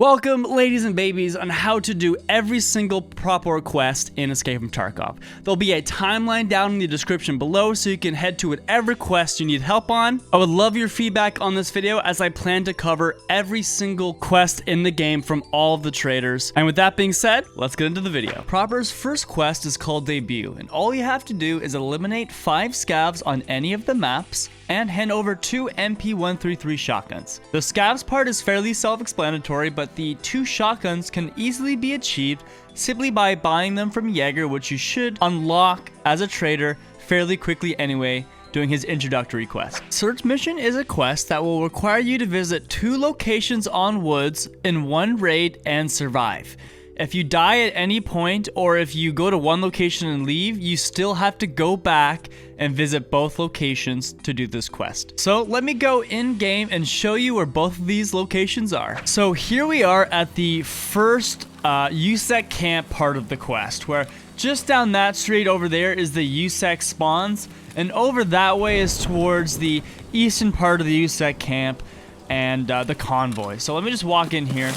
Welcome, ladies and babies, on how to do every single Prapor quest in Escape From Tarkov. There'll be a timeline down in the description below so you can head to whatever quest you need help on. I would love your feedback on this video as I plan to cover every single quest in the game from all of the traders. And with that being said, let's get into the video. Prapor's first quest is called Debut, and all you have to do is eliminate 5 scavs on any of the maps and hand over 2 MP133 shotguns. The scavs part is fairly self-explanatory, but the 2 shotguns can easily be achieved simply by buying them from Jaeger, which you should unlock as a trader fairly quickly anyway, doing his introductory quest. Search Mission is a quest that will require you to visit 2 locations on woods in one raid and survive. If you die at any point, or if you go to one location and leave, you still have to go back and visit both locations to do this quest. So let me go in game and show you where both of these locations are. So here we are at the first USEC camp part of the quest, where just down that street over there is the USEC spawns, and over that way is towards the eastern part of the USEC camp and the convoy. So let me just walk in here.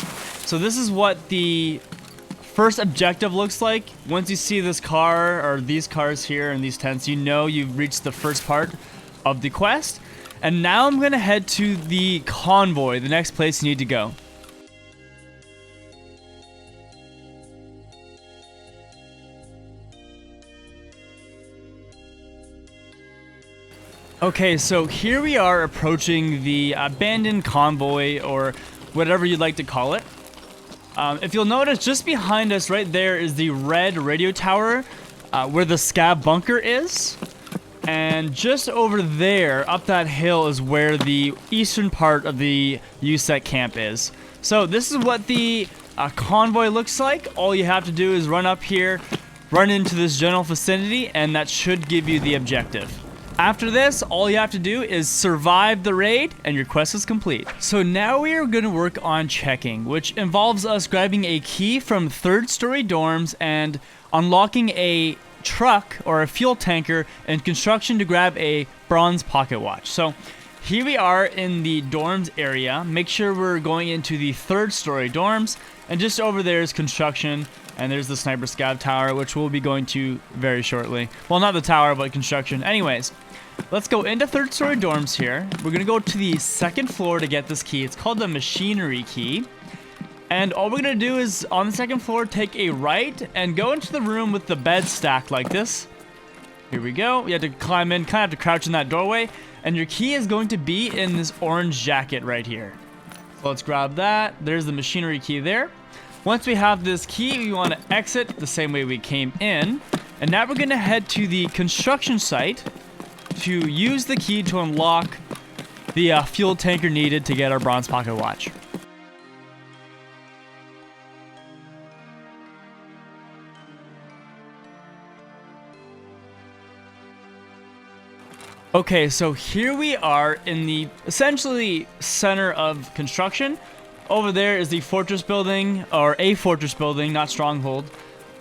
So this is what the first objective looks like. Once you see this car, or these cars here and these tents, you know you've reached the first part of the quest. And now I'm gonna head to the convoy, the next place you need to go. Okay, so here we are approaching the abandoned convoy, or whatever you'd like to call it. If you'll notice, just behind us right there is the red radio tower where the scav bunker is. And just over there, up that hill, is where the eastern part of the USEC camp is. So this is what the convoy looks like. All you have to do is run up here, run into this general vicinity, and that should give you the objective. After this, all you have to do is survive the raid and your quest is complete. So now we are going to work on checking, which involves us grabbing a key from 3rd story dorms and unlocking a truck or a fuel tanker in construction to grab a bronze pocket watch. So here we are in the dorms area. Make sure we're going into the 3rd story dorms, and just over there is construction. And there's the sniper scav tower, which we'll be going to very shortly. Well, not the tower, but construction. Anyways, let's go into 3rd story dorms here. We're going to go to the 2nd floor to get this key. It's called the machinery key. And all we're going to do is, on the 2nd floor, take a right and go into the room with the bed stacked like this. Here we go. You have to climb in, kind of have to crouch in that doorway. And your key is going to be in this orange jacket right here. So let's grab that. There's the machinery key there. Once we have this key, we want to exit the same way we came in. And now we're going to head to the construction site to use the key to unlock the fuel tanker needed to get our bronze pocket watch. Okay, so here we are in the essentially center of construction. Over there is the fortress building, or a fortress building, not stronghold.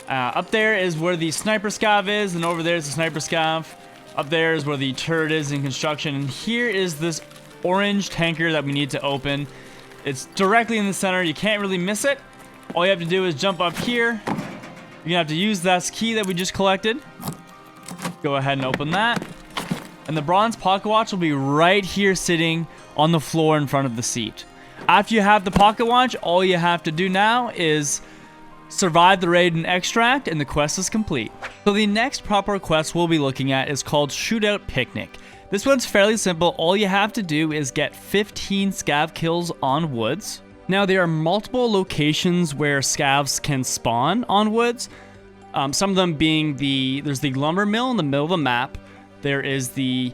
Up there is where the sniper scav is, and over there is the sniper scav. Up there is where the turret is in construction, and here is this orange tanker that we need to open. It's directly in the center. You can't really miss it. All you have to do is jump up here. You're gonna have to use that key that we just collected. Go ahead and open that. And the bronze pocket watch will be right here sitting on the floor in front of the seat. After you have the pocket watch, all you have to do now is survive the raid and extract, and the quest is complete. So the next Prapor quest we'll be looking at is called Shootout Picnic. This one's fairly simple. All you have to do is get 15 scav kills on woods. Now, there are multiple locations where scavs can spawn on woods. Some of them being there's the lumber mill in the middle of the map. There is the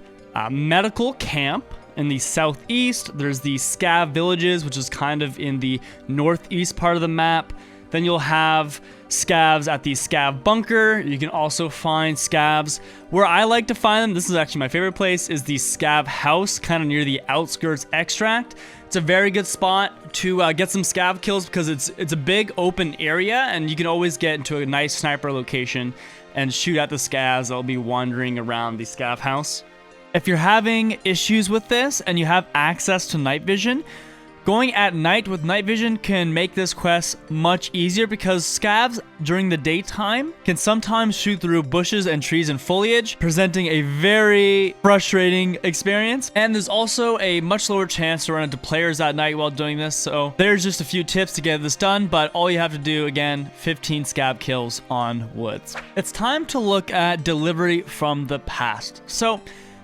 medical camp in the southeast. There's the scav villages, which is kind of in the northeast part of the map. Then you'll have scavs at the scav bunker. You can also find scavs where I like to find them. This is actually my favorite place, is the scav house, kind of near the outskirts extract. It's a very good spot to get some scav kills because it's a big open area, and you can always get into a nice sniper location and shoot at the scavs that'll be wandering around the scav house. If you're having issues with this and you have access to night vision, Going at night with night vision can make this quest much easier because scavs during the daytime can sometimes shoot through bushes and trees and foliage, presenting a very frustrating experience. And there's also a much lower chance to run into players at night while doing this. So there's just a few tips to get this done, but all you have to do, again, 15 scab kills on woods. It's time to look at delivery from the past. So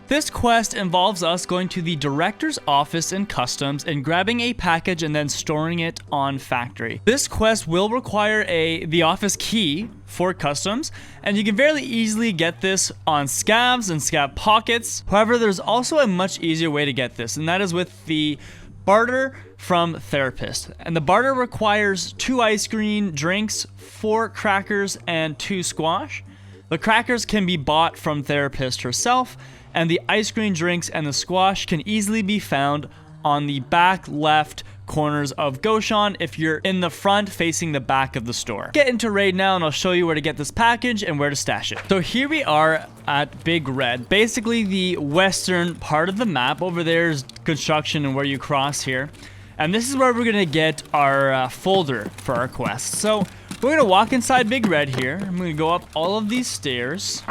this quest involves us going to the director's office in customs and grabbing a package and then storing it on factory. This quest will require the office key for customs, and you can fairly easily get this on scavs and scab pockets. However, there's also a much easier way to get this, and that is with the barter from therapist. And the barter requires 2 ice cream drinks, 4 crackers, and 2 squash. The crackers can be bought from therapist herself, and the ice cream drinks and the squash can easily be found on the back left corners of Goshan if you're in the front facing the back of the store. Get into raid now and I'll show you where to get this package and where to stash it. So here we are at Big Red, basically the western part of the map. Over there is construction and where you cross here. And this is where we're gonna get our folder for our quest. So we're gonna walk inside Big Red here. I'm gonna go up all of these stairs.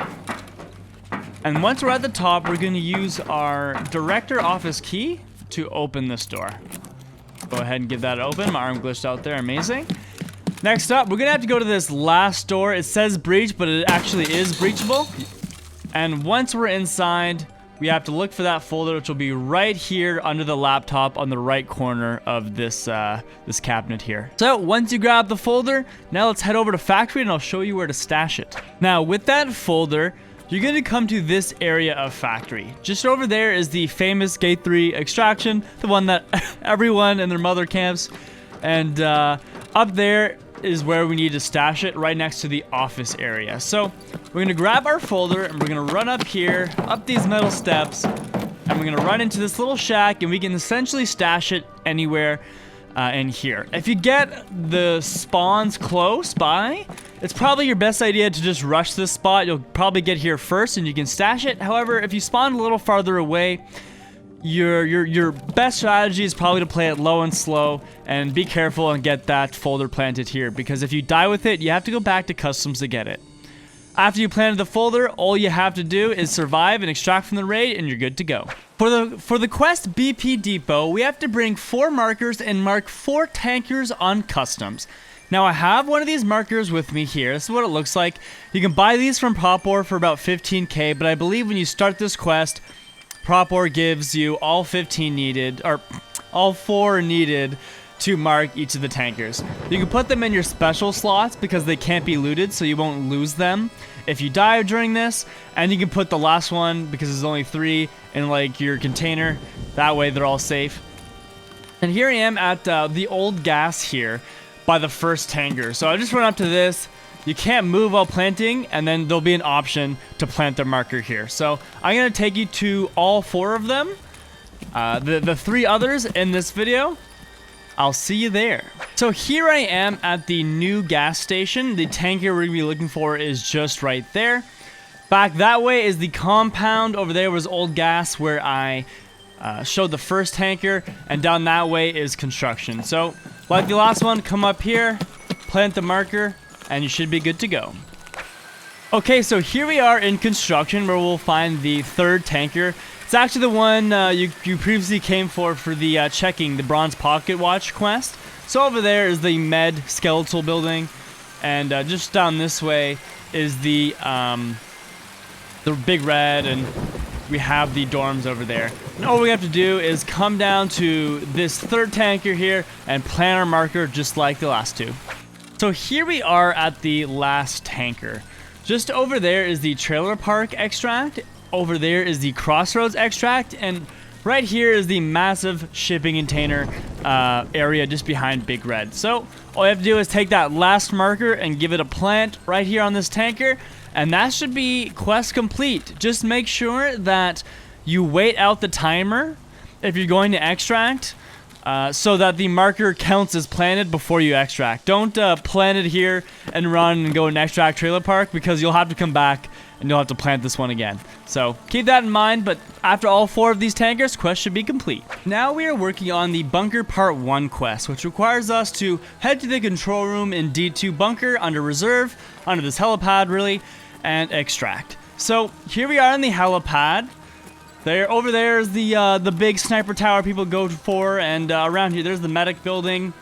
And once we're at the top, we're gonna use our director office key to open this door. Go ahead and give that open. My arm glitched out there, amazing. Next up, we're gonna have to go to this last door. It says breach, but it actually is breachable. And once we're inside, we have to look for that folder, which will be right here under the laptop on the right corner of this this cabinet here. So once you grab the folder, now let's head over to factory and I'll show you where to stash it. Now with that folder, you're going to come to this area of factory. Just over there is the famous Gate 3 extraction, the one that everyone and their mother camps. And up there is where we need to stash it, right next to the office area. So we're going to grab our folder and we're going to run up here, up these metal steps, and we're going to run into this little shack and we can essentially stash it anywhere in here. If you get the spawns close by, it's probably your best idea to just rush this spot. You'll probably get here first and you can stash it. However, if you spawn a little farther away, your best strategy is probably to play it low and slow and be careful and get that folder planted here, because if you die with it, you have to go back to customs to get it. After you planted the folder, all you have to do is survive and extract from the raid and you're good to go. For the quest BP Depot, we have to bring 4 markers and mark 4 tankers on customs. Now I have one of these markers with me here. This is what it looks like. You can buy these from Prapor for about 15k, but I believe when you start this quest, Prapor gives you all 15 needed, or all 4 needed to mark each of the tankers. You can put them in your special slots because they can't be looted, so you won't lose them if you die during this. And you can put the last one, because there's only 3, in like your container. That way they're all safe. And here I am at the old gas here by the first tanker. So I just run up to this. You can't move while planting, and then there'll be an option to plant the marker here. So I'm gonna take you to all 4 of them. The 3 others in this video, I'll see you there. So here I am at the new gas station. The tanker we're gonna be looking for is just right there. Back that way is the compound. Over there was old gas where I showed the first tanker, and down that way is construction. So like the last one, come up here, plant the marker, and you should be good to go. Okay, so here we are in construction where we'll find the 3rd tanker. It's actually the one you previously came for the checking the bronze pocket watch quest. So over there is the med skeletal building, and just down this way is the Big Red, and we have the dorms over there. And all we have to do is come down to this 3rd tanker here and plant our marker just like the last 2. So here we are at the last tanker. Just over there is the trailer park extract. Over there is the crossroads extract, and right here is the massive shipping container area just behind Big Red. So all you have to do is take that last marker and give it a plant right here on this tanker, and that should be quest complete. Just make sure that you wait out the timer if you're going to extract. so that the marker counts as planted before you extract. Don't plant it here and run and go and extract trailer park, because you'll have to come back and you'll have to plant this one again. So keep that in mind, but after all 4 of these tankers, quest should be complete. Now we are working on the Bunker Part 1 quest, which requires us to head to the control room in D2 Bunker under reserve, under this helipad really, and extract. So here we are in the helipad. Over there is the big sniper tower people go for, and around here there's the medic building.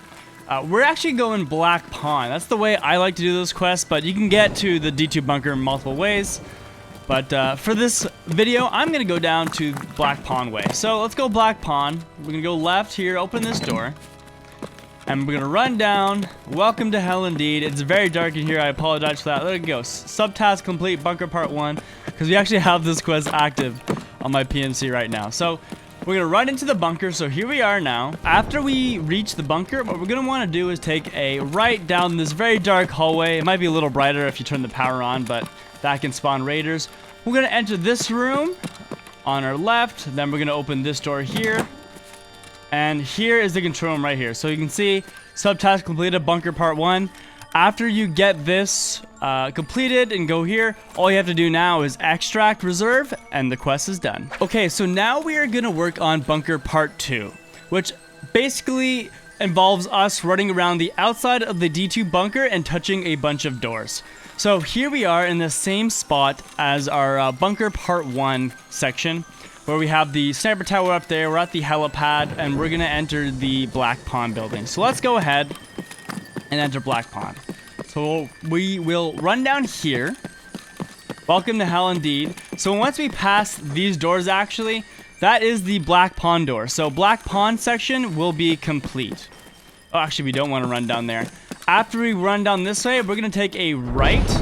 We're actually going Black Pawn. That's the way I like to do those quests, but you can get to the D2 bunker in multiple ways. But for this video, I'm going to go down to Black Pawn way. So let's go Black Pawn. We're going to go left here, open this door. And we're going to run down. Welcome to hell indeed. It's very dark in here. I apologize for that. There we go. Subtask complete, Bunker Part 1. Because we actually have this quest active on my PMC right now. So we're going to run into the bunker. So here we are now. After we reach the bunker, what we're going to want to do is take a right down this very dark hallway. It might be a little brighter if you turn the power on, but that can spawn raiders. We're going to enter this room on our left. Then we're going to open this door here. And here is the control room right here. So you can see subtask completed, Bunker Part 1. After you get this completed and go here, all you have to do now is extract reserve and the quest is done. Okay, so now we are going to work on Bunker Part 2, which basically involves us running around the outside of the D2 bunker and touching a bunch of doors. So here we are in the same spot as our Bunker Part 1 section, where we have the sniper tower up there. We're at the helipad, and we're going to enter the Black Pawn building. So let's go ahead and enter Black Pawn. So we will run down here. Welcome to hell indeed. So once we pass these doors, actually, that is the Black Pawn door. So Black Pawn section will be complete. Oh, actually, we don't want to run down there. After we run down this way, we're going to take a right,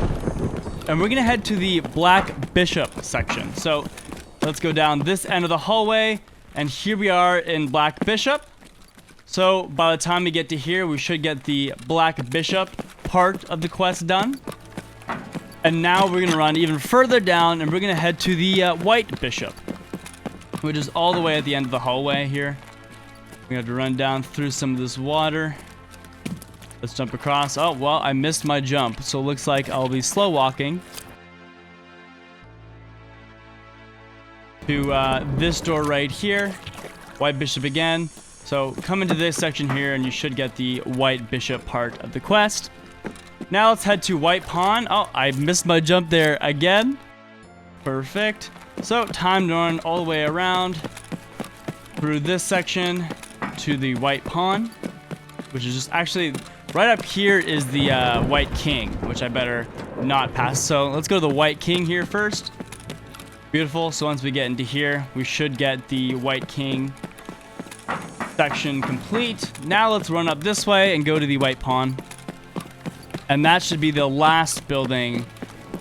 and we're going to head to the Black Bishop section. So let's go down this end of the hallway, and here we are in Black Bishop. So by the time we get to here, we should get the Black Bishop part of the quest done. And now we're going to run even further down, and we're going to head to the White Bishop, which is all the way at the end of the hallway here. We have to run down through some of this water. Let's jump across. Oh, well, I missed my jump, so it looks like I'll be slow walking to this door right here. White Bishop again. So come into this section here and you should get the White Bishop part of the quest. Now let's head to White Pawn. Oh, I missed my jump there again. Perfect. So time to run all the way around through this section to the White Pawn, which is just actually right up here is the White King, which I better not pass. So let's go to the White King here first. Beautiful. So once we get into here, we should get the White King section complete. Now let's run up this way and go to the White Pawn. And that should be the last building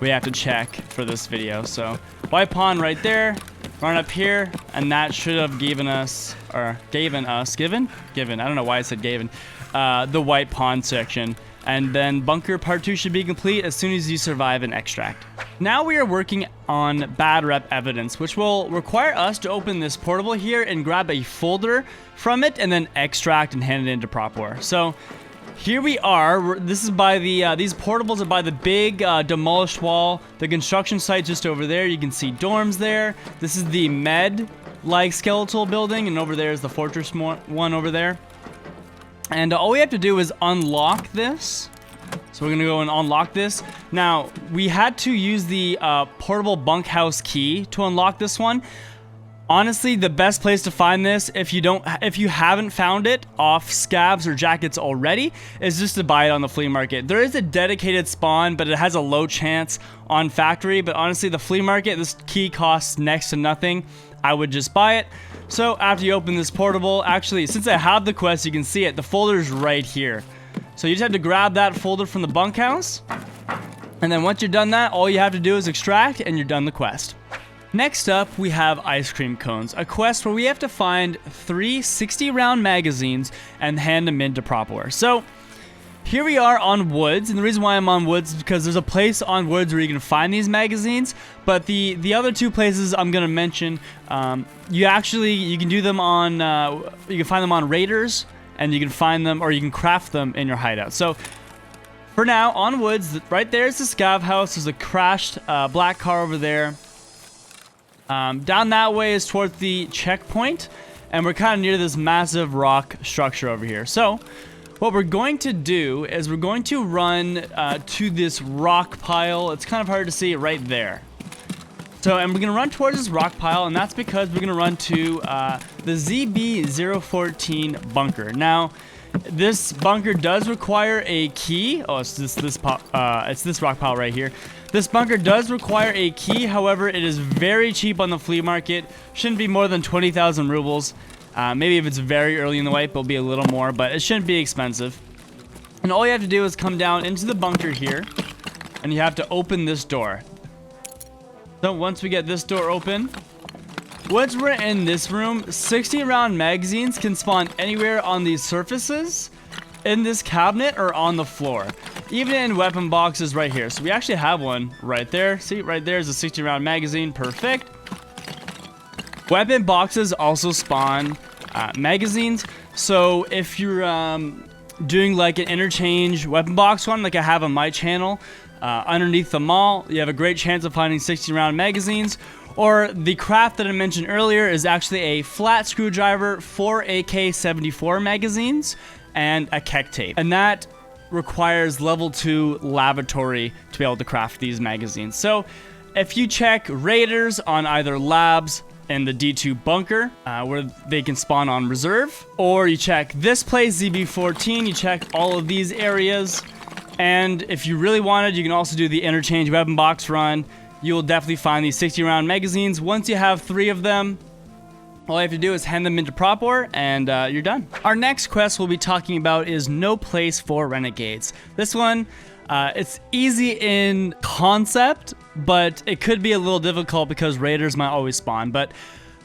we have to check for this video. So White Pawn right there. Run up here, and that should have given us, I don't know why I said given, the White Pawn section. And then Bunker Part 2 should be complete as soon as you survive an extract. Now we are working on bad rep evidence, which will require us to open this portable here and grab a folder from it and then extract and hand it into Prapor. So here we are. This is by the, these portables are by the big demolished wall, the construction site just over there. You can see dorms there. This is the med-like skeletal building, and over there is the fortress one over there. And all we have to do is unlock this. So we're going to go and unlock this. Now, we had to use the portable bunkhouse key to unlock this one. Honestly, the best place to find this, if you haven't found it off scavs or jackets already, is just to buy it on the flea market. There is a dedicated spawn, but it has a low chance on factory. But honestly, the flea market, this key costs next to nothing. I would just buy it. So after you open this portable, actually, since I have the quest, you can see it. The folder's right here. So you just have to grab that folder from the bunkhouse. And then once you're done that, all you have to do is extract and you're done the quest. Next up, we have Ice Cream Cones, a quest where we have to find 3 60-round magazines and hand them into Prapor. So Here we are on Woods, and the reason why I'm on Woods is because there's a place on Woods where you can find these magazines, but the other two places I'm gonna mention, you can do them on, you can find them on Raiders, and you can find them, or you can craft them in your hideout. So, for now, on Woods, right there is the scav house. There's a crashed black car over there. Down that way is towards the checkpoint, and we're kind of near this massive rock structure over here. So, what we're going to do is we're going to run to this rock pile. It's kind of hard to see it right there. So, and we're going to run towards this rock pile, and that's because we're going to run to the ZB-014 bunker. Now, this bunker does require a key. Oh, it's this rock pile right here. This bunker does require a key. However, it is very cheap on the flea market. Shouldn't be more than 20,000 rubles. Maybe if it's very early in the wipe, it'll be a little more, but it shouldn't be expensive. And all you have to do is come down into the bunker here, and you have to open this door. So once we get this door open, once we're in this room, 60 round magazines can spawn anywhere on these surfaces, in this cabinet, or on the floor. Even in weapon boxes right here. So we actually have one right there. See, right there is a 60 round magazine. Perfect. Weapon boxes also spawn magazines. So if you're doing like an interchange weapon box one, like I have on my channel, underneath them all, you have a great chance of finding 60 round magazines. Or the craft that I mentioned earlier is actually a flat screwdriver, 4 AK-74 magazines, and a keck tape. And that requires level 2 lavatory to be able to craft these magazines. So if you check Raiders on either labs and the D2 bunker, where they can spawn on reserve, or you check this place, ZB-14, you check all of these areas, and if you really wanted, you can also do the interchange weapon box run. You will definitely find these 60 round magazines. Once you have 3 of them, all you have to do is hand them into Prapor, and you're done. Our next quest we'll be talking about is No Place for Renegades. This one, it's easy in concept, but it could be a little difficult because raiders might always spawn. But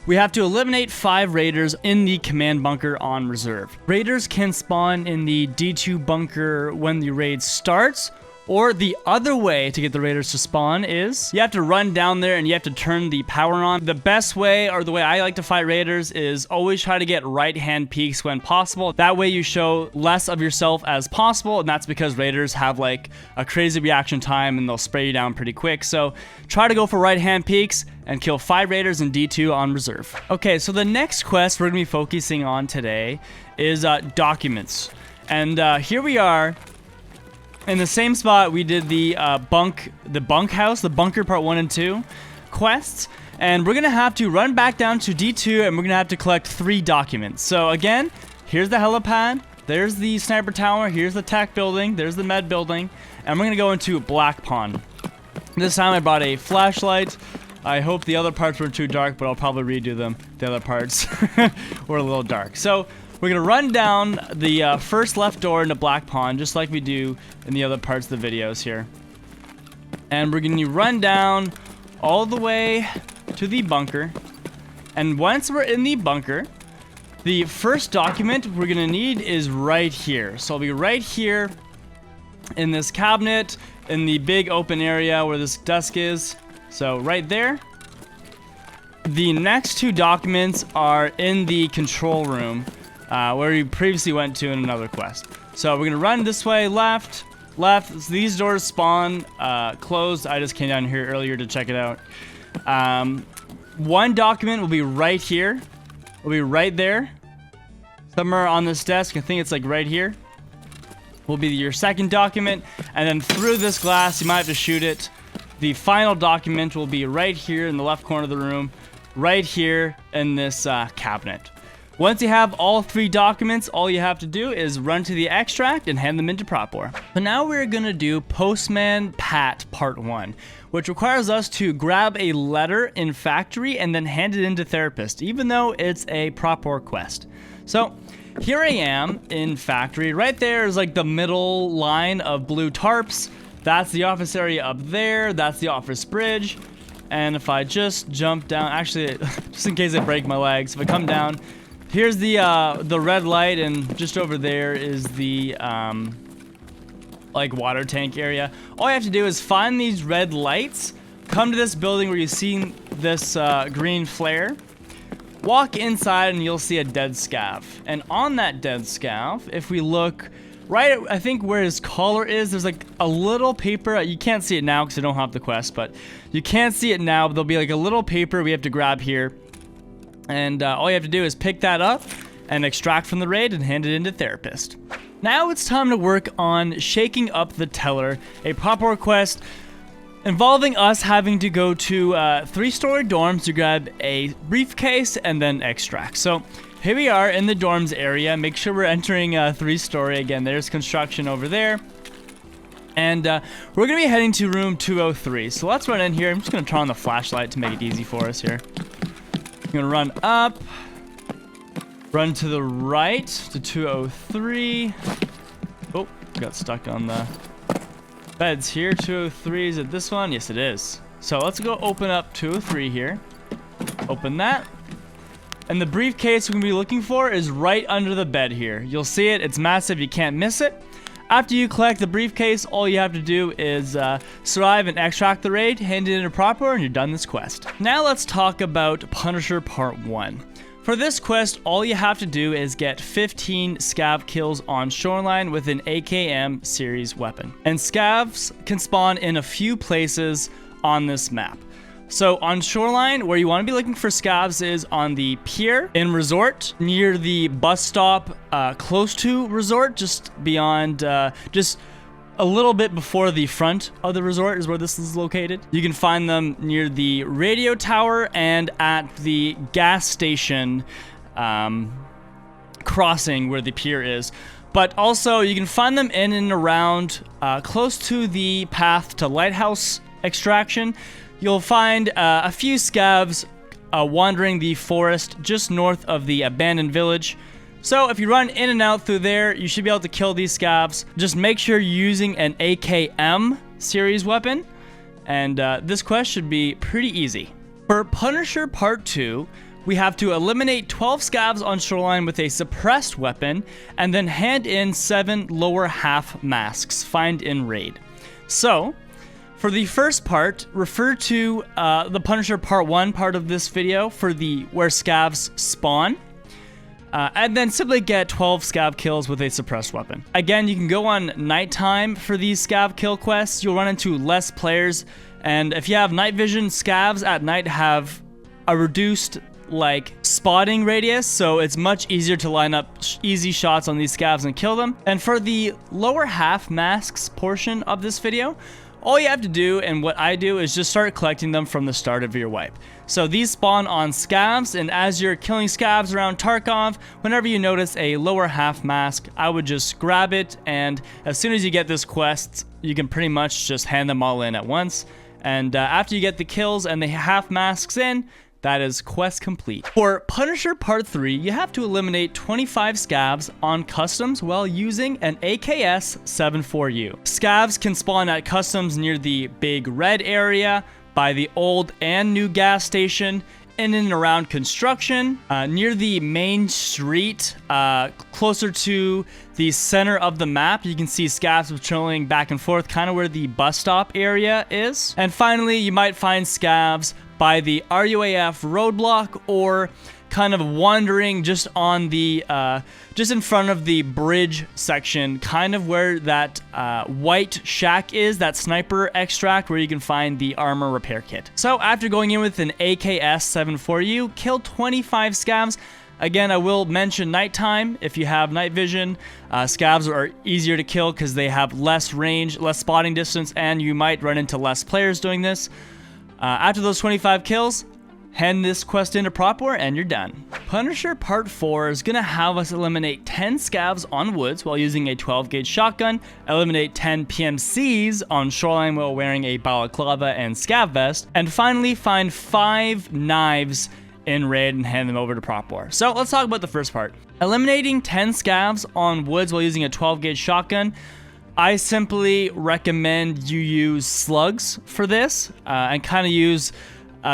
we have to eliminate 5 raiders in the command bunker on reserve. Raiders can spawn in the D2 bunker when the raid starts, or the other way to get the raiders to spawn is you have to run down there and you have to turn the power on. The best way, or the way I like to fight raiders, is always try to get right-hand peeks when possible. That way you show less of yourself as possible, and that's because raiders have like a crazy reaction time and they'll spray you down pretty quick. So try to go for right-hand peeks and kill 5 raiders in D2 on reserve. Okay, so the next quest we're gonna be focusing on today is documents. And here we are in the same spot we did the bunkhouse, the bunker part 1 and 2 quests, and we're gonna have to run back down to D2 and we're gonna have to collect 3 documents. So again, here's the helipad, there's the sniper tower, here's the tech building, there's the med building, and we're gonna go into Black Pond. This time I brought a flashlight. I hope the other parts weren't too dark, but I'll probably redo them. The other parts were a little dark. So we're gonna run down the first left door into Black Pond, just like we do in the other parts of the videos here. And we're gonna run down all the way to the bunker. And once we're in the bunker, the first document we're gonna need is right here. So I'll be right here in this cabinet, in the big open area where this desk is. So right there. The next 2 documents are in the control room, where we previously went to in another quest. So we're gonna run this way, left. So these doors spawn closed. I just came down here earlier to check it out. 1 document will be right here. Will be right there, somewhere on this desk. I think it's like right here. Will be your second document, and then through this glass, you might have to shoot it. The final document will be right here in the left corner of the room, right here in this cabinet. Once you have all 3 documents, all you have to do is run to the extract and hand them into Prapor. So now we're gonna do Postman Pat Part 1, which requires us to grab a letter in factory and then hand it into therapist, even though it's a Prapor quest. So here I am in factory. Right there is like the middle line of blue tarps. That's the office area up there. That's the office bridge. And if I just jump down, actually, just in case I break my legs, if I come down, here's the red light, and just over there is the like water tank area. All you have to do is find these red lights, come to this building where you've seen this green flare, walk inside and you'll see a dead scav. And on that dead scav, if we look right at, I think where his collar is, there's like a little paper. You can't see it now because I don't have the quest, but you can't see it now. But there'll be like a little paper we have to grab here. And all you have to do is pick that up and extract from the raid and hand it into Therapist. Now it's time to work on shaking up the teller, a Prapor quest involving us having to go to 3-story dorms to grab a briefcase and then extract. So here we are in the dorms area. Make sure we're entering 3-story. Again, there's construction over there. And we're going to be heading to room 203. So let's run in here. I'm just going to turn on the flashlight to make it easy for us here. I'm going to run up. Run to the right to 203. Oh, got stuck on the beds here. 203, is it this one? Yes, it is. So let's go open up 203 here. Open that. And the briefcase we're going to be looking for is right under the bed here. You'll see it. It's massive. You can't miss it. After you collect the briefcase, all you have to do is survive and extract the raid, hand it into Prapor, and you're done this quest. Now let's talk about Punisher Part 1. For this quest, all you have to do is get 15 scav kills on Shoreline with an AKM series weapon. And scavs can spawn in a few places on this map. So on Shoreline, where you want to be looking for scavs is on the pier in Resort, near the bus stop close to Resort, just beyond, just a little bit before the front of the resort is where this is located. You can find them near the radio tower and at the gas station crossing where the pier is. But also you can find them in and around close to the path to Lighthouse extraction. You'll find a few scavs wandering the forest just north of the abandoned village. So if you run in and out through there, you should be able to kill these scavs. Just make sure you're using an AKM series weapon, and this quest should be pretty easy. For Punisher Part 2, we have to eliminate 12 scavs on Shoreline with a suppressed weapon, and then hand in 7 lower half masks, find in raid. So, for the first part, refer to the Punisher Part 1 part of this video for the where scavs spawn. And then simply get 12 scav kills with a suppressed weapon. Again, you can go on nighttime for these scav kill quests. You'll run into less players. And if you have night vision, scavs at night have a reduced spotting radius. So it's much easier to line up easy shots on these scavs and kill them. And for the lower half masks portion of this video, all you have to do, and what I do, is just start collecting them from the start of your wipe. So these spawn on scavs, and as you're killing scavs around Tarkov, whenever you notice a lower half mask, I would just grab it, and as soon as you get this quest, you can pretty much just hand them all in at once. And after you get the kills and the half masks in, that is quest complete. For Punisher Part 3, you have to eliminate 25 scavs on customs while using an AKS-74U. Scavs can spawn at customs near the big red area, by the old and new gas station, in and around construction, near the main street, closer to the center of the map. You can see scavs patrolling back and forth, kind of where the bus stop area is. And finally, you might find scavs by the RUAF roadblock, or kind of wandering just on the just in front of the bridge section, kind of where that white shack is, that sniper extract where you can find the armor repair kit. So after going in with an AKS-74U, kill 25 scavs. Again, I will mention nighttime. If you have night vision, scavs are easier to kill because they have less range, less spotting distance, and you might run into less players doing this. After those 25 kills, hand this quest into Prapor and you're done. Punisher Part 4 is going to have us eliminate 10 scavs on woods while using a 12-gauge shotgun, eliminate 10 PMCs on Shoreline while wearing a balaclava and scav vest, and finally find 5 knives in raid and hand them over to Prapor. So let's talk about the first part. Eliminating 10 scavs on woods while using a 12-gauge shotgun. I simply recommend you use slugs for this and kind of use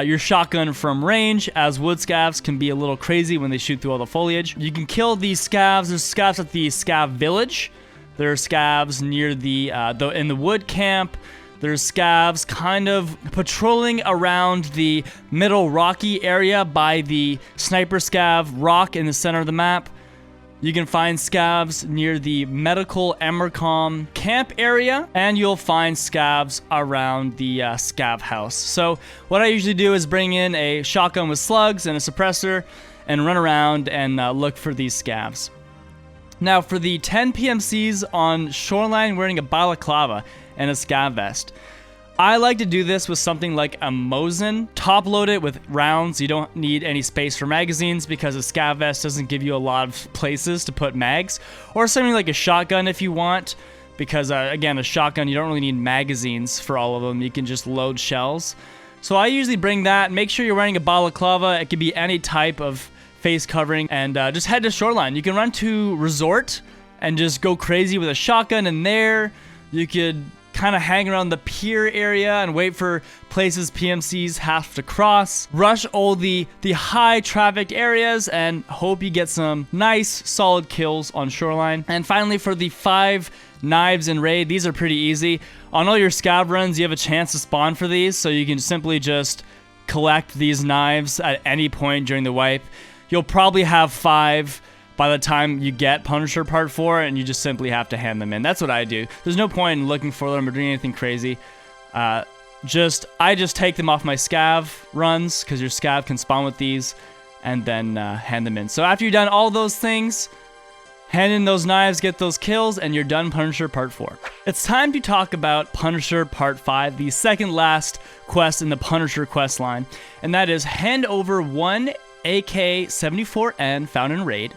your shotgun from range, as wood scavs can be a little crazy when they shoot through all the foliage. You can kill these scavs. There's scavs at the scav village. There are scavs near the in the wood camp. There's scavs kind of patrolling around the middle rocky area by the sniper scav rock in the center of the map. You can find scavs near the medical Emercom camp area, and you'll find scavs around the scav house. So what I usually do is bring in a shotgun with slugs and a suppressor and run around and look for these scavs. Now for the 10 PMCs on Shoreline wearing a balaclava and a scav vest, I like to do this with something like a Mosin, top load it with rounds. You don't need any space for magazines because a scav vest doesn't give you a lot of places to put mags, or something like a shotgun if you want, because again, a shotgun, you don't really need magazines for all of them. You can just load shells. So I usually bring that. Make sure you're wearing a balaclava. It could be any type of face covering, and just head to Shoreline. You can run to Resort and just go crazy with a shotgun in there. You could kind of hang around the pier area and wait for places PMCs have to cross. Rush all the high traffic areas and hope you get some nice solid kills on Shoreline. And finally, for the 5 knives in raid, these are pretty easy. On all your scav runs, you have a chance to spawn for these, so you can simply just collect these knives at any point during the wipe. You'll probably have 5 by the time you get Punisher Part 4, and you just simply have to hand them in. That's what I do. There's no point in looking for them or doing anything crazy. I just take them off my scav runs, because your scav can spawn with these, and then hand them in. So after you've done all those things, hand in those knives, get those kills, and you're done Punisher Part 4. It's time to talk about Punisher Part 5, the second last quest in the Punisher quest line, and that is hand over 1 AK-74N found in raid,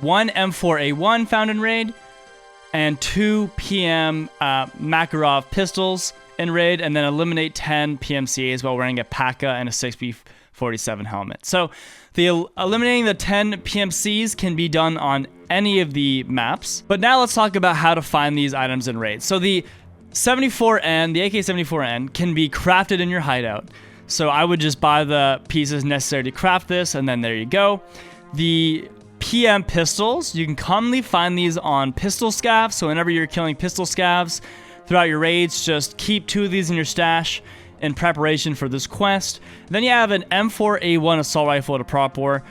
1 M4A1 found in raid, and 2 PM Makarov pistols in raid, and then eliminate 10 PMCAs while wearing a PACA and a 6B47 helmet. So eliminating the 10 PMCs can be done on any of the maps. But now let's talk about how to find these items in raid. So the 74N, the AK-74N, can be crafted in your hideout. So I would just buy the pieces necessary to craft this, and then there you go. The PM pistols, you can commonly find these on pistol scavs. So whenever you're killing pistol scavs throughout your raids, just keep 2 of these in your stash in preparation for this quest. Then you have an M4A1 assault rifle to Prapor.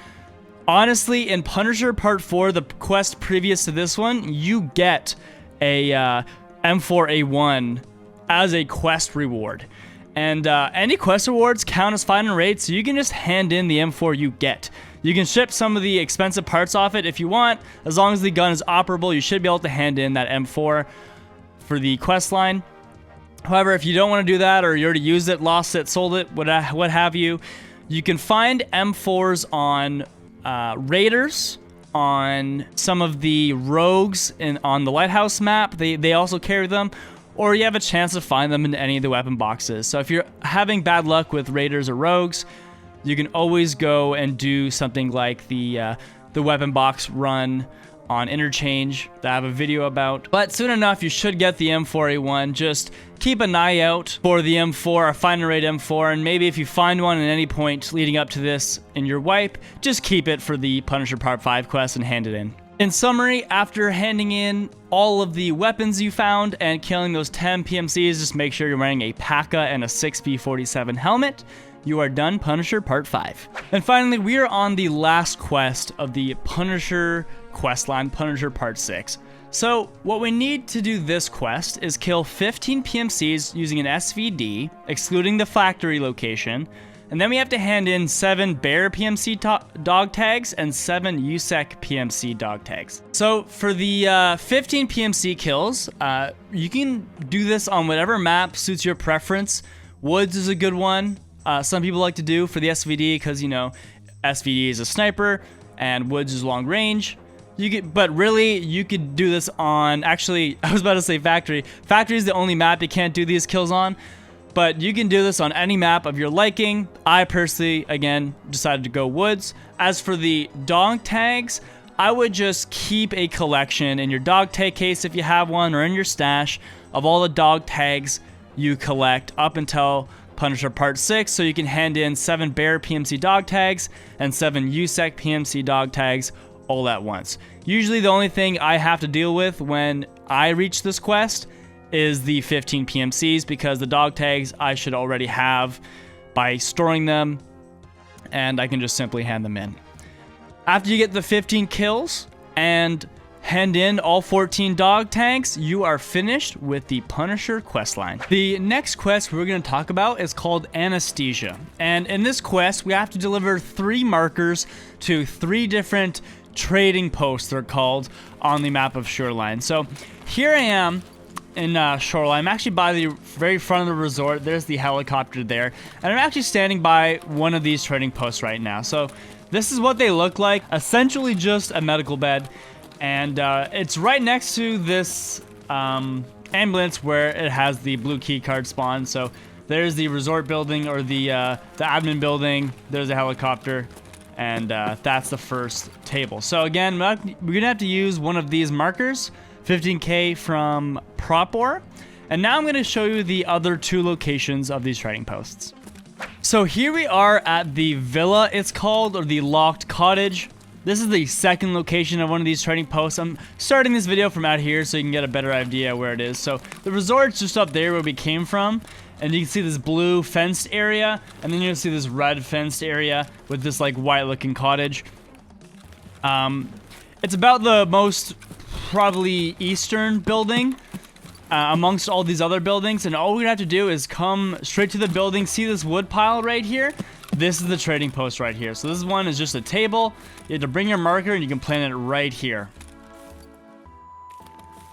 Honestly, in Punisher Part 4, the quest previous to this one, you get a M4A1 as a quest reward. And any quest rewards count as finding raid, so you can just hand in the M4 you get. You can ship some of the expensive parts off it if you want. As long as the gun is operable, you should be able to hand in that M4 for the quest line. However, if you don't want to do that, or you already used it, lost it, sold it, what have you, you can find M4s on raiders, on some of the rogues on the Lighthouse map. They also carry them. Or you have a chance to find them in any of the weapon boxes. So if you're having bad luck with raiders or rogues, you can always go and do something like the weapon box run on Interchange that I have a video about. But soon enough, you should get the M4A1. Just keep an eye out for the M4, or find a raid M4, and maybe if you find one at any point leading up to this in your wipe, just keep it for the Punisher Part 5 quest and hand it in. In summary, after handing in all of the weapons you found and killing those 10 PMCs, just make sure you're wearing a PACA and a 6B47 helmet. You are done Punisher Part 5. And finally, we are on the last quest of the Punisher questline, Punisher Part 6. So what we need to do this quest is kill 15 PMCs using an SVD, excluding the factory location, and then we have to hand in 7 bear PMC dog tags and 7 USEC PMC dog tags. So for the 15 PMC kills, you can do this on whatever map suits your preference. Woods is a good one. Some people like to do for the SVD because, you know, SVD is a sniper and Woods is long range. But really, you could do this on, actually, I was about to say factory. Factory is the only map you can't do these kills on. But you can do this on any map of your liking. I personally, again, decided to go Woods. As for the dog tags, I would just keep a collection in your dog tag case if you have one, or in your stash of all the dog tags you collect up until Punisher Part 6, so you can hand in 7 bear PMC dog tags and 7 USEC PMC dog tags all at once. Usually the only thing I have to deal with when I reach this quest is the 15 PMCs, because the dog tags I should already have by storing them, and I can just simply hand them in. After you get the 15 kills and hand in all 14 dog tags, you are finished with the Punisher questline. The next quest we're going to talk about is called Anesthesia. And in this quest, we have to deliver 3 markers to 3 different trading posts, they're called, on the map of Shoreline. So here I am in Shoreline. I'm actually by the very front of the resort. There's the helicopter there. And I'm actually standing by one of these trading posts right now. So this is what they look like. Essentially just a medical bed. And it's right next to this ambulance where it has the blue key card spawn. So there's the resort building, or the admin building. There's a helicopter. And that's the first table. So again, we're going to have to use one of these markers. 15k from Prapor. And now I'm going to show you the other 2 locations of these trading posts. So here we are at the villa, it's called, or the locked cottage. This is the second location of one of these trading posts. I'm starting this video from out here so you can get a better idea where it is. So the resort's just up there where we came from. And you can see this blue fenced area. And then you'll see this red fenced area with this like white looking cottage. It's about the most probably eastern building amongst all these other buildings, and all we're gonna have to do is come straight to the building. See this wood pile right here? This is the trading post right here. So this one is just a table. You have to bring your marker and you can plant it right here.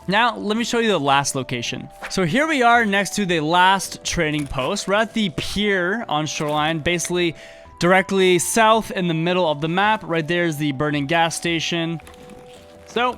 Now let me show you the last location. So here we are next to the last trading post. We're at the pier on Shoreline, basically directly south in the middle of the map. Right there is the burning gas station. So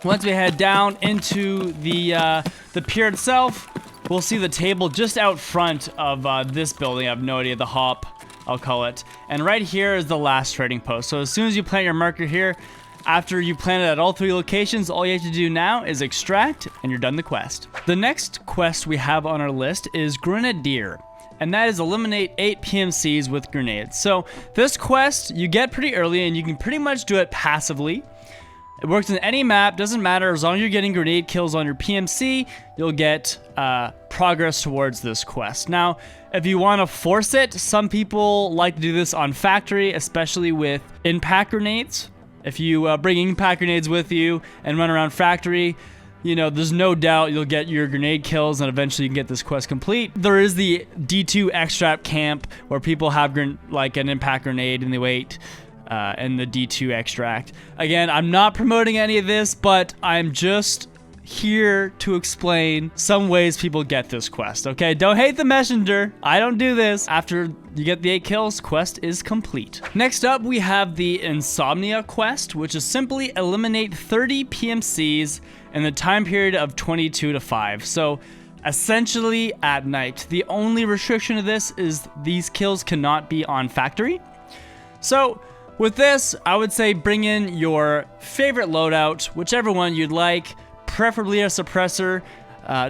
once we head down into the pier itself, we'll see the table just out front of this building. I have no idea, the hop, I'll call it. And right here is the last trading post. So as soon as you plant your marker here, after you plant it at all 3 locations, all you have to do now is extract, and you're done the quest. The next quest we have on our list is Grenadier, and that is eliminate 8 PMCs with grenades. So this quest you get pretty early, and you can pretty much do it passively. It works in any map, doesn't matter, as long as you're getting grenade kills on your PMC, you'll get progress towards this quest. Now, if you want to force it, some people like to do this on factory, especially with impact grenades. If you bring impact grenades with you and run around factory, you know, there's no doubt you'll get your grenade kills and eventually you can get this quest complete. There is the D2 extract camp where people have like an impact grenade and they wait in the D2 extract. Again, I'm not promoting any of this, but I'm just here to explain some ways people get this quest, okay? Don't hate the messenger. I don't do this. After you get the 8 kills, quest is complete. Next up, we have the Insomnia quest, which is simply eliminate 30 PMCs in the time period of 22 to 5. So essentially at night. The only restriction to this is these kills cannot be on factory. So with this, I would say bring in your favorite loadout, whichever one you'd like, preferably a suppressor,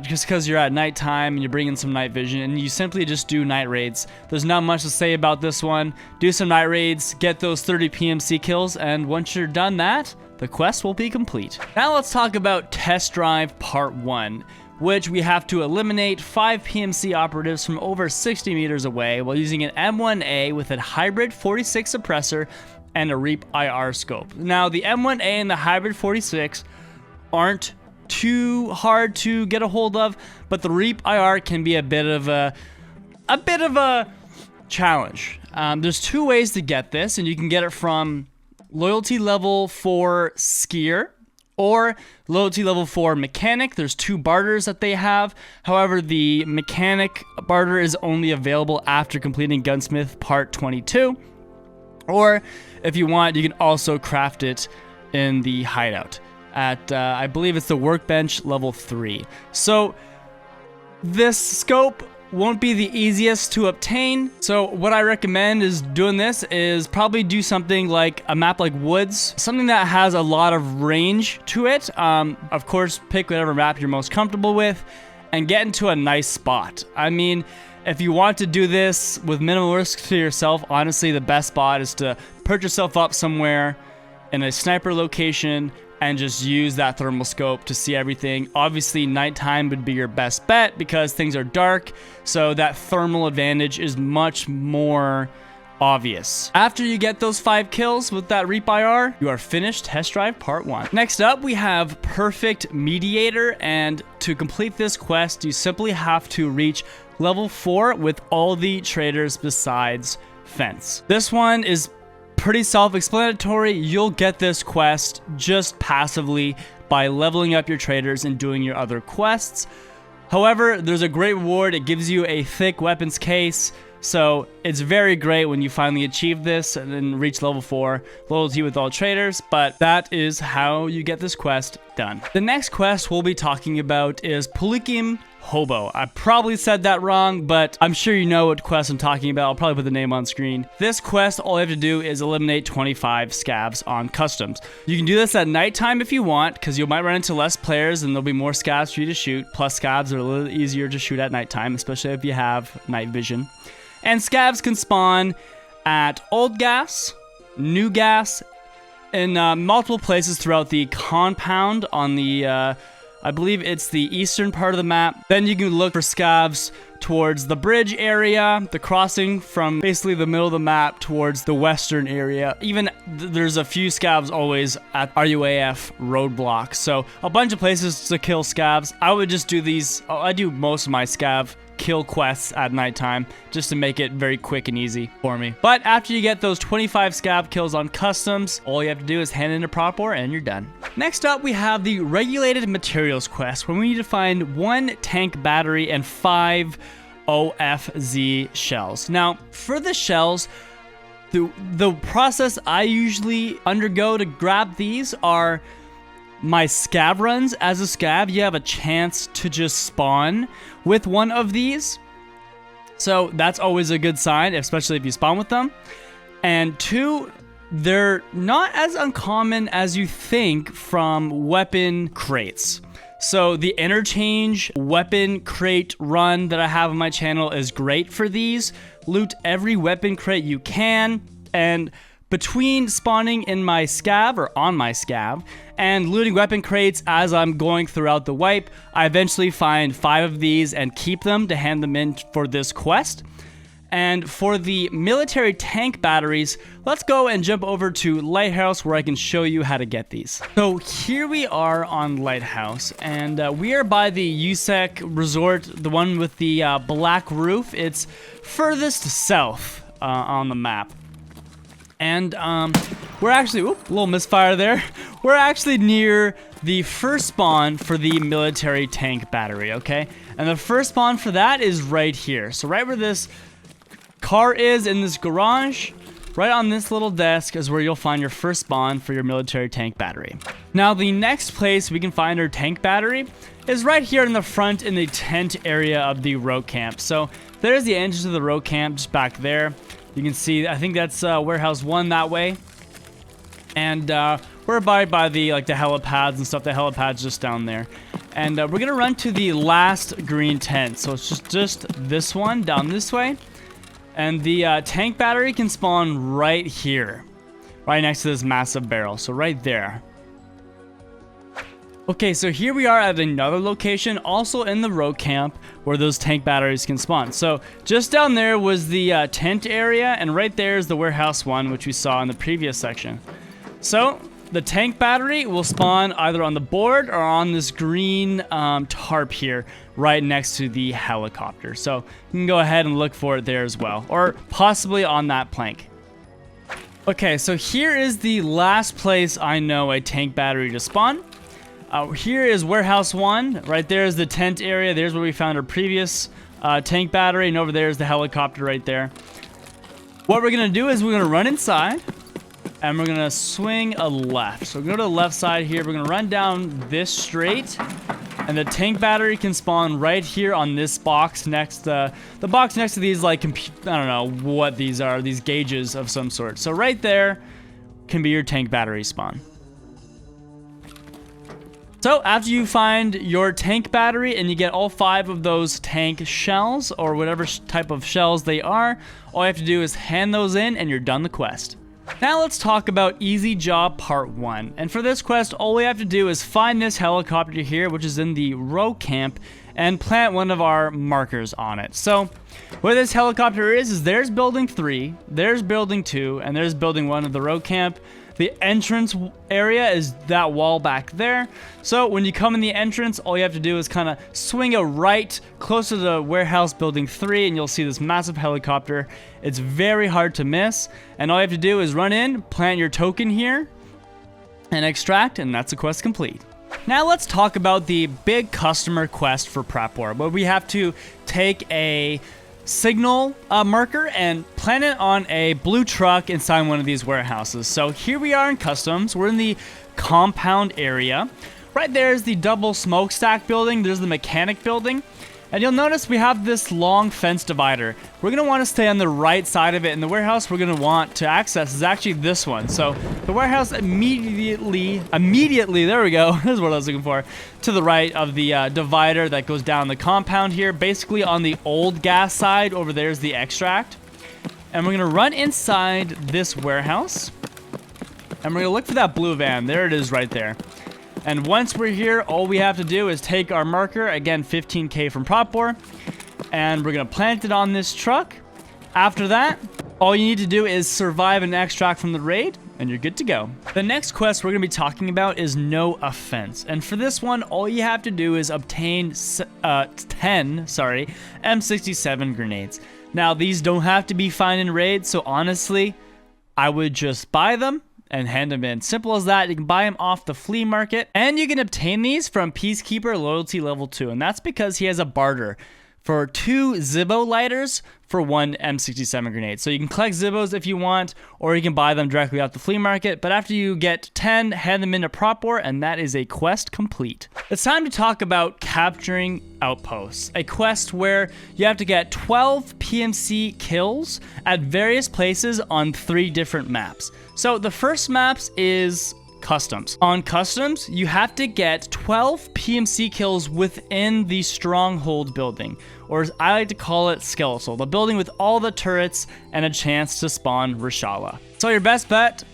just because you're at nighttime and you're bringing some night vision, and you simply just do night raids. There's not much to say about this one. Do some night raids, get those 30 PMC kills, and once you're done that, the quest will be complete. Now let's talk about Test Drive Part 1, which we have to eliminate 5 PMC operatives from over 60 meters away while using an M1A with a hybrid 46 suppressor and a Reap IR scope. Now the M1A and the hybrid 46 aren't too hard to get a hold of, but the Reap IR can be a bit of a challenge. There's 2 ways to get this, and you can get it from loyalty level 4 skier or loyalty level 4 mechanic. There's 2 barters that they have. However, the mechanic barter is only available after completing Gunsmith Part 22. Or if you want, you can also craft it in the hideout at, I believe it's the workbench level 3. So this scope won't be the easiest to obtain. So what I recommend is doing this is probably do something like a map like Woods, something that has a lot of range to it. Of course, pick whatever map you're most comfortable with and get into a nice spot. I mean, if you want to do this with minimal risk to yourself, honestly, the best spot is to perch yourself up somewhere in a sniper location and just use that thermal scope to see everything. Obviously, nighttime would be your best bet because things are dark, so that thermal advantage is much more obvious. After you get those 5 kills with that Reap IR, you are finished Test Drive Part 1. Next up, we have Perfect Mediator, and to complete this quest, you simply have to reach level 4 with all the traders besides Fence. This one is pretty self-explanatory. You'll get this quest just passively by leveling up your traders and doing your other quests. However, there's a great reward. It gives you a thick weapons case, so it's very great when you finally achieve this and then reach level 4, loyalty with all traders, but that is how you get this quest done. The next quest we'll be talking about is Polikhim Hobo. I probably said that wrong, but I'm sure you know what quest I'm talking about. I'll probably put the name on screen. This quest, all you have to do is eliminate 25 scavs on customs. You can do this at nighttime if you want, because you might run into less players and there'll be more scavs for you to shoot. Plus, scavs are a little easier to shoot at nighttime, especially if you have night vision. And scavs can spawn at old gas, new gas, in multiple places throughout the compound on the I believe it's the eastern part of the map. Then you can look for scavs towards the bridge area, the crossing from basically the middle of the map towards the western area. Even there's a few scavs always at RUAF roadblocks. So a bunch of places to kill scavs. I would just do these. I do most of my scav kill quests at nighttime just to make it very quick and easy for me. But after you get those 25 scav kills on customs, all you have to do is hand in a Prapor and you're done. Next up, we have the regulated materials quest, where we need to find 1 tank battery and 5 OFZ shells. Now, for the shells, the process I usually undergo to grab these are my scav runs. As a scav, you have a chance to just spawn with one of these. So that's always a good sign, especially if you spawn with them. And 2, they're not as uncommon as you think from weapon crates. So the interchange weapon crate run that I have on my channel is great for these. Loot every weapon crate you can, and between spawning in my scav or on my scav and looting weapon crates as I'm going throughout the wipe, I eventually find 5 of these and keep them to hand them in for this quest. And for the military tank batteries, let's go and jump over to Lighthouse where I can show you how to get these. So here we are on Lighthouse, and we are by the USEC resort, the one with the black roof. It's furthest south on the map. And we're actually, a little misfire there. We're actually near the first spawn for the military tank battery, okay? And the first spawn for that is right here. So right where this car is in this garage, right on this little desk is where you'll find your first spawn for your military tank battery. Now, the next place we can find our tank battery is right here in the front in the tent area of the road camp. So there's the entrance to the road camp just back there. You can see, I think that's warehouse 1 that way. And we're by the the helipads and stuff. The helipad's just down there. And we're gonna run to the last green tent. So it's just this one down this way. And the tank battery can spawn right here, right next to this massive barrel. So right there. Okay, so here we are at another location, also in the road camp, where those tank batteries can spawn. So just down there was the tent area, and right there is the warehouse 1, which we saw in the previous section. So the tank battery will spawn either on the board or on this green tarp here, right next to the helicopter. So you can go ahead and look for it there as well, or possibly on that plank. Okay, so here is the last place I know a tank battery to spawn. Here is warehouse 1. Right there is the tent area. There's where we found our previous tank battery, and over there is the helicopter right there. What we're gonna do is we're gonna run inside, and we're gonna swing a left. So we're gonna go to the left side here. We're gonna run down this straight, and the tank battery can spawn right here on this box next. The box next to these, I don't know what these are. These gauges of some sort. So right there can be your tank battery spawn. So after you find your tank battery and you get all 5 of those tank shells, or whatever type of shells they are, all you have to do is hand those in and you're done the quest. Now let's talk about Easy Job Part 1. And for this quest, all we have to do is find this helicopter here, which is in the row camp, and plant one of our markers on it. So where this helicopter is there's building 3, there's building 2, and there's building 1 of the row camp. The entrance area is that wall back there. So when you come in the entrance, all you have to do is kind of swing a right closer to warehouse building 3, and you'll see this massive helicopter. It's very hard to miss, and all you have to do is run in, plant your token here, and extract, and that's a quest complete. Now let's talk about the big customer quest for Prapor, where we have to take a signal marker and plant it on a blue truck inside one of these warehouses. So here we are in customs. We're in the compound area. Right there is the double smokestack building. There's the mechanic building. And you'll notice we have this long fence divider. We're going to want to stay on the right side of it, and the warehouse we're going to want to access is actually this one. So the warehouse immediately, there we go, this is what I was looking for, to the right of the divider that goes down the compound here. Basically on the old gas side, over there is the extract. And we're going to run inside this warehouse, and we're going to look for that blue van. There it is right there. And once we're here, all we have to do is take our marker, again 15k from Prapor, and we're going to plant it on this truck. After that, all you need to do is survive an extract from the raid, and you're good to go. The next quest we're going to be talking about is No Offense. And for this one, all you have to do is obtain 10 M67 grenades. Now, these don't have to be found in raids, so honestly, I would just buy them and hand them in. Simple as that. You can buy them off the flea market, and you can obtain these from Peacekeeper Loyalty Level 2, and that's because he has a barter for 2 Zippo lighters for 1 M67 grenade. So you can collect Zippos if you want, or you can buy them directly off the flea market, but after you get 10, hand them into Prapor, and that is a quest complete. It's time to talk about capturing outposts, a quest where you have to get 12 PMC kills at various places on 3 different maps. So the first maps is Customs. On Customs, you have to get 12 PMC kills within the Stronghold building, or as I like to call it, Skeletal, the building with all the turrets and a chance to spawn Reshala. So your best bet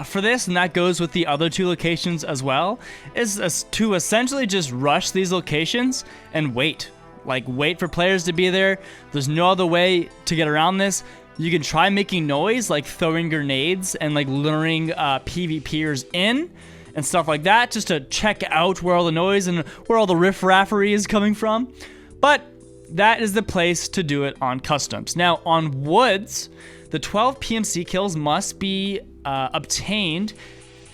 for this, and that goes with the other 2 locations as well, is to essentially just rush these locations and wait. Like, wait for players to be there. There's no other way to get around this. You can try making noise, like throwing grenades and like luring PvPers in and stuff like that, just to check out where all the noise and where all the riff-raffery is coming from. But that is the place to do it on Customs. Now, on Woods, the 12 PMC kills must be obtained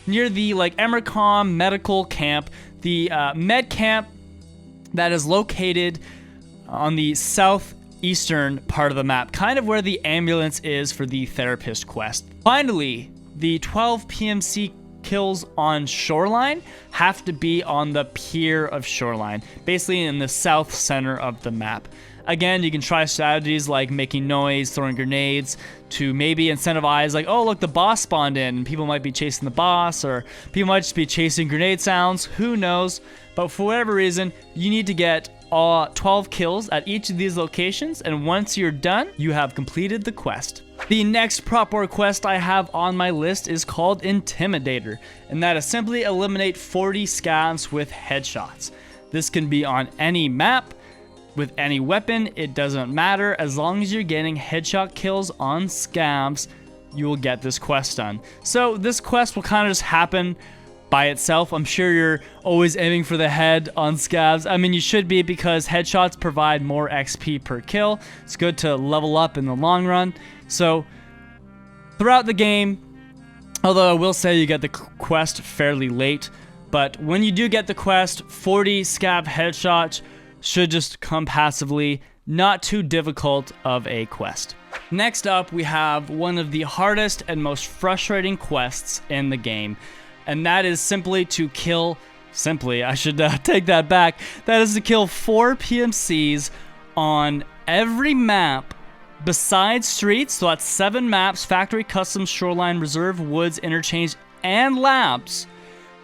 near the like Emercom medical camp, the med camp that is located on the southeastern part of the map, kind of where the ambulance is for the therapist quest. Finally, the 12 PMC kills on Shoreline have to be on the pier of Shoreline, basically in the south center of the map. Again, you can try strategies like making noise, throwing grenades to maybe incentivize, like, oh, look, the boss spawned in, and people might be chasing the boss, or people might just be chasing grenade sounds, who knows. But for whatever reason, you need to get 12 kills at each of these locations, and once you're done, you have completed the quest. The next Prapor quest I have on my list is called Intimidator, and that is simply eliminate 40 scavs with headshots. This can be on any map, with any weapon, it doesn't matter. As long as you're getting headshot kills on scavs, you will get this quest done. So this quest will kind of just happen by itself. I'm sure you're always aiming for the head on scavs. I mean, you should be, because headshots provide more XP per kill. It's good to level up in the long run. So throughout the game, although I will say you get the quest fairly late, but when you do get the quest, 40 scav headshots should just come passively. Not too difficult of a quest. Next up, we have one of the hardest and most frustrating quests in the game, and that is simply to kill, I should take that back, that is to kill 4 PMCs on every map besides streets. So that's 7 maps: Factory, Customs, Shoreline, Reserve, Woods, Interchange, and Labs.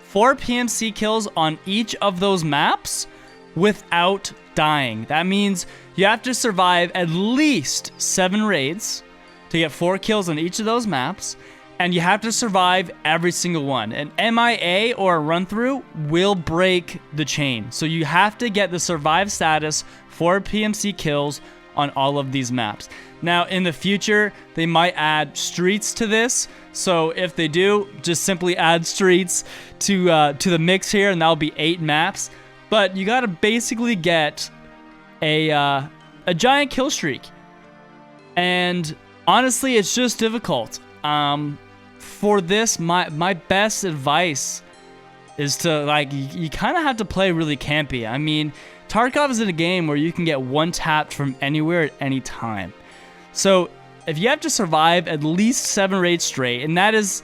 4 PMC kills on each of those maps without dying. That means you have to survive at least 7 raids to get 4 kills on each of those maps, and you have to survive every single one. An MIA or a run-through will break the chain. So you have to get the survive status for PMC kills on all of these maps. Now, in the future, they might add streets to this. So if they do, just simply add streets to the mix here, and that'll be 8 maps. But you gotta basically get a giant kill streak. And honestly, it's just difficult. For this, my best advice is to, like, you kind of have to play really campy. I mean, Tarkov is in a game where you can get one-tapped from anywhere at any time. So if you have to survive at least 7 raids straight, and that is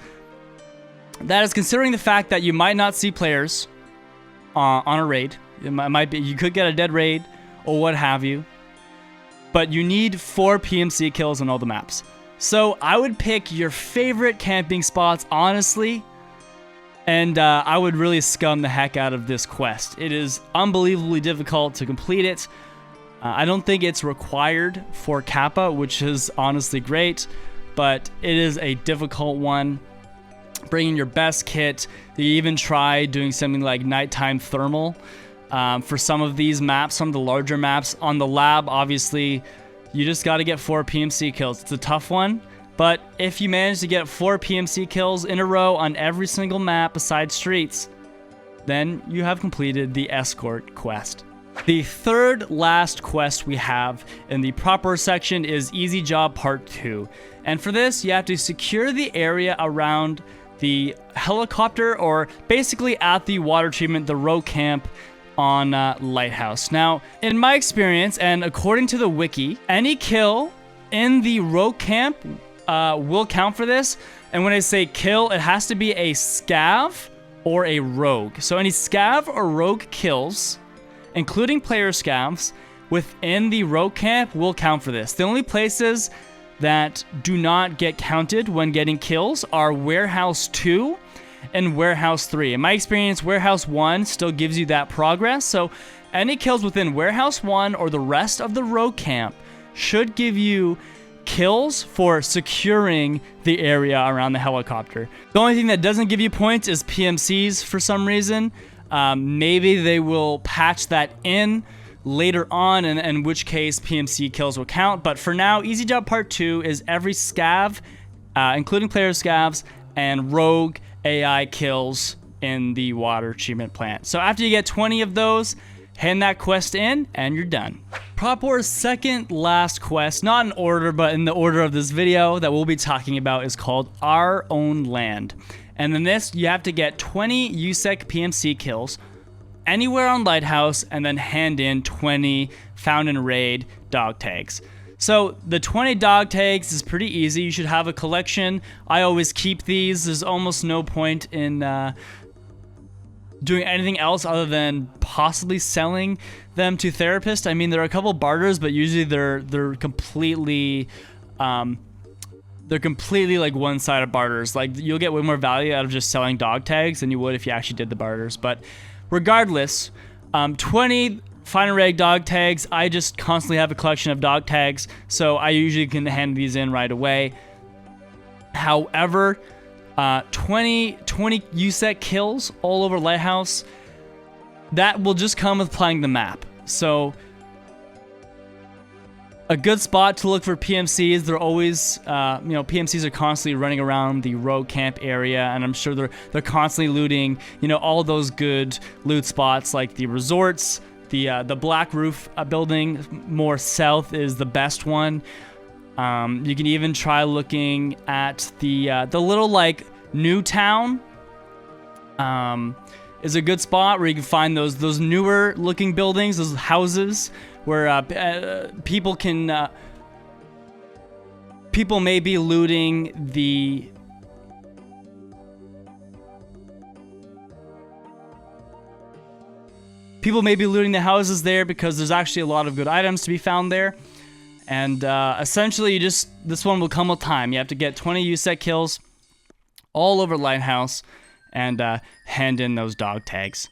considering the fact that you might not see players on a raid. You could get a dead raid or what have you, but you need 4 PMC kills on all the maps. So I would pick your favorite camping spots, honestly, and I would really scum the heck out of this quest. It is unbelievably difficult to complete it. I don't think it's required for Kappa, which is honestly great, but it is a difficult one. Bringing your best kit. You even try doing something like nighttime thermal for some of these maps, some of the larger maps. On the lab, obviously, you just got to get 4 PMC kills. It's a tough one, but if you manage to get 4 PMC kills in a row on every single map besides streets, then you have completed the Escort quest. The third last quest we have in the Prapor section is Easy Job Part 2. And for this, you have to secure the area around the helicopter, or basically at the water treatment, the row camp on Lighthouse. Now, in my experience, and according to the wiki, any kill in the row camp will count for this. And when I say kill, it has to be a scav or a rogue. So any scav or rogue kills, including player scavs, within the row camp will count for this. The only places that do not get counted when getting kills are Warehouse 2 and Warehouse 3. In my experience, Warehouse 1 still gives you that progress, so any kills within Warehouse 1 or the rest of the row camp should give you kills for securing the area around the helicopter. The only thing that doesn't give you points is PMCs for some reason. Maybe they will patch that in later on, in which case PMC kills will count. But for now, Easy Job Part 2 is every scav, including player scavs, and rogue AI kills in the water treatment plant. So after you get 20 of those, hand that quest in, and you're done. Prapor's second last quest, not in order, but in the order of this video that we'll be talking about, is called Our Own Land. And in this, you have to get 20 USEC PMC kills anywhere on Lighthouse, and then hand in 20 found in raid dog tags. So the 20 dog tags is pretty easy. You should have a collection. I always keep these. There's almost no point in doing anything else other than possibly selling them to therapists. I mean, there are a couple barters, but usually they're completely like one-sided barters. Like, you'll get way more value out of just selling dog tags than you would if you actually did the barters. But regardless, 20 Fine and Reg dog tags. I just constantly have a collection of dog tags, so I usually can hand these in right away. However, 20 USEC kills all over Lighthouse, that will just come with playing the map. So a good spot to look for PMCs. They're always, PMCs are constantly running around the row camp area, and I'm sure they're constantly looting, all those good loot spots like the resorts, the black roof building more south is the best one. You can even try looking at the little like new town. Is a good spot where you can find those newer looking buildings, those houses where people may be looting the houses there, because there's actually a lot of good items to be found there. And essentially, this one will come with time. You have to get 20 USEC kills all over Lighthouse and hand in those dog tags.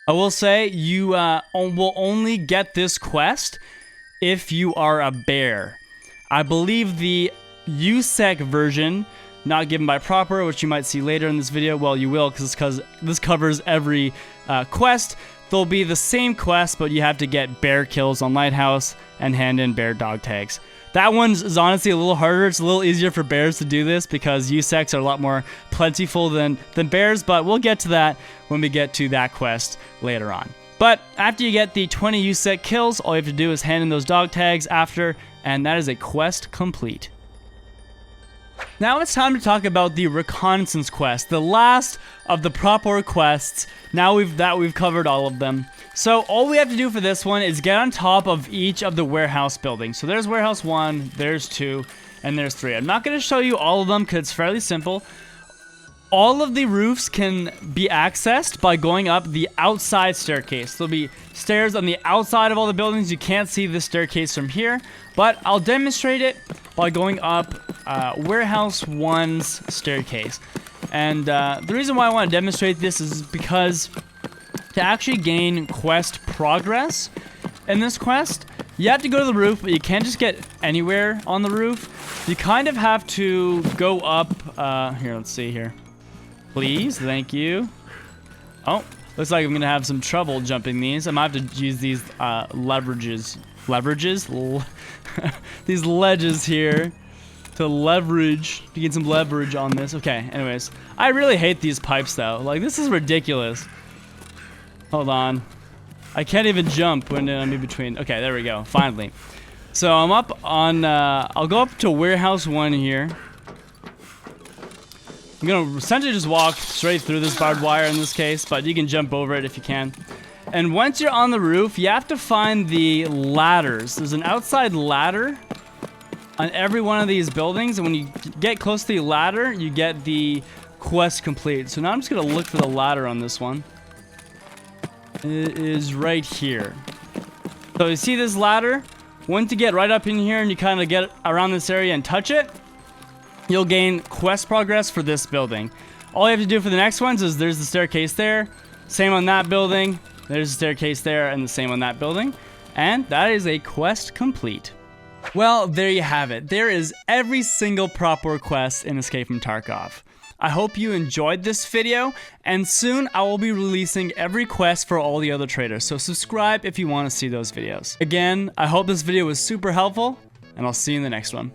I will say you will only get this quest if you are a bear. I believe the USEC version, not given by Prapor, which you might see later in this video, well, you will, because this covers every quest. They'll be the same quest, but you have to get bear kills on Lighthouse and hand in bear dog tags. That one is honestly a little harder. It's a little easier for bears to do this because USECs are a lot more plentiful than bears, but we'll get to that when we get to that quest later on. But after you get the 20 USEC kills, all you have to do is hand in those dog tags after, and that is a quest complete. Now it's time to talk about the reconnaissance quest, the last of the Prapor quests. Now we've covered all of them. So all we have to do for this one is get on top of each of the warehouse buildings. So there's warehouse 1, there's 2, and there's 3. I'm not going to show you all of them because it's fairly simple. All of the roofs can be accessed by going up the outside staircase. There'll be stairs on the outside of all the buildings. You can't see the staircase from here, but I'll demonstrate it by going up Warehouse 1's staircase. And the reason why I want to demonstrate this is because to actually gain quest progress in this quest, you have to go to the roof, but you can't just get anywhere on the roof. You kind of have to go up, here, let's see here. Please, thank you. Oh, looks like I'm gonna have some trouble jumping these. I might have to use these leverages? These ledges here to get some leverage on this. Okay, anyways. I really hate these pipes though. Like, this is ridiculous. Hold on. I can't even jump when I'm in between. Okay, there we go, finally. So I'm up on, I'll go up to Warehouse 1 here. I'm gonna essentially just walk straight through this barbed wire in this case, but you can jump over it if you can. And once you're on the roof, you have to find the ladders. There's an outside ladder on every one of these buildings, and when you get close to the ladder, you get the quest complete. So now I'm just gonna look for the ladder on this one. It is right here. So you see this ladder? Once you get right up in here and you kind of get around this area and touch it, you'll gain quest progress for this building. All you have to do for the next ones is there's the staircase there, same on that building, there's the staircase there, and the same on that building. And that is a quest complete. Well, there you have it. There is every single Prapor quest in Escape from Tarkov. I hope you enjoyed this video, and soon I will be releasing every quest for all the other traders, so subscribe if you want to see those videos. Again, I hope this video was super helpful, and I'll see you in the next one.